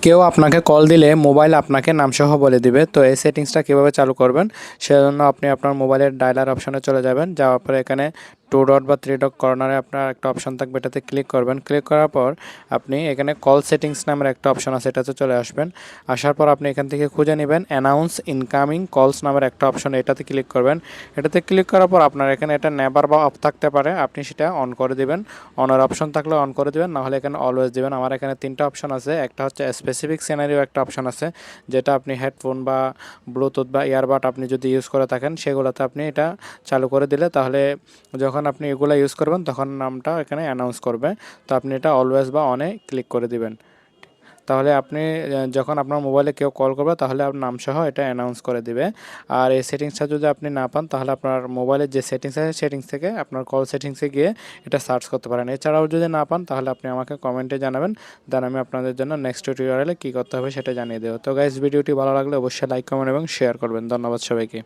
কেউ আপনাকে কল দিলে মোবাইল আপনাকে নামসহ বলে দিবে। তো এই সেটিংসটা কীভাবে চালু করবেন, সেজন্য আপনি আপনার মোবাইলের ডায়ালার অপশনে চলে যাবেন। যাওয়ার পরে এখানে 2 ডট বা 3 ডট কর্নারে আপনার একটা অপশন থাকবে, এটাতে ক্লিক করবেন। ক্লিক করার পর আপনি এখানে কল সেটিংস নামের একটা অপশন আছে, এটাতে চলে আসবেন। আসার পর আপনি এখান থেকে খুঁজে নেবেন অ্যানাউন্স ইনকামিং কলস নামের একটা অপশন, এটাতে ক্লিক করবেন। এটাতে ক্লিক করার পর আপনার এখানে এটা নেভার বা অফ থাকতে পারে, আপনি সেটা অন করে দিবেন। অনের অপশন থাকলে অন করে দিবেন, নাহলে এখানে অলওয়েজ দিবেন। আমার এখানে 3টা অপশন আছে। একটা হচ্ছে স্পেসিফিক সিনারিও একটা অপশন আছে, যেটা আপনি হেডফোন বা ব্লুটুথ বা ইয়ারবাড আপনি যদি ইউজ করে থাকেন সেগুলোতে আপনি এটা চালু করে দিলে, তাহলে যখন আপনি এগুলো ইউজ করবেন তখন নামটা এখানে অ্যানাউন্স করবে। তো আপনি এটা অলওয়েজ বা অনে ক্লিক করে দিবেন। তাহলে আপনি যখন আপনার মোবাইলে কেউ কল করবে তাহলে আপনার নামসহ এটা অ্যানাউন্স করে দিবে। আর এই সেটিংসটা যদি আপনি না পান তাহলে আপনার মোবাইলের যে সেটিংস আছে সেটিংস থেকে আপনার কল সেটিংসে গিয়ে এটা সার্চ করতে পারেন। এছাড়াও যদি না পান তাহলে আপনি আমাকে কমেন্টে জানাবেন, দেন আমি আপনাদের জন্য নেক্সট টিউটোরিয়ালে কী করতে হবে সেটা জানিয়ে দেবো। তো গাইস, ভিডিওটি ভালো লাগলে অবশ্যই লাইক, কমেন্ট এবং শেয়ার করবেন। ধন্যবাদ সবাইকে।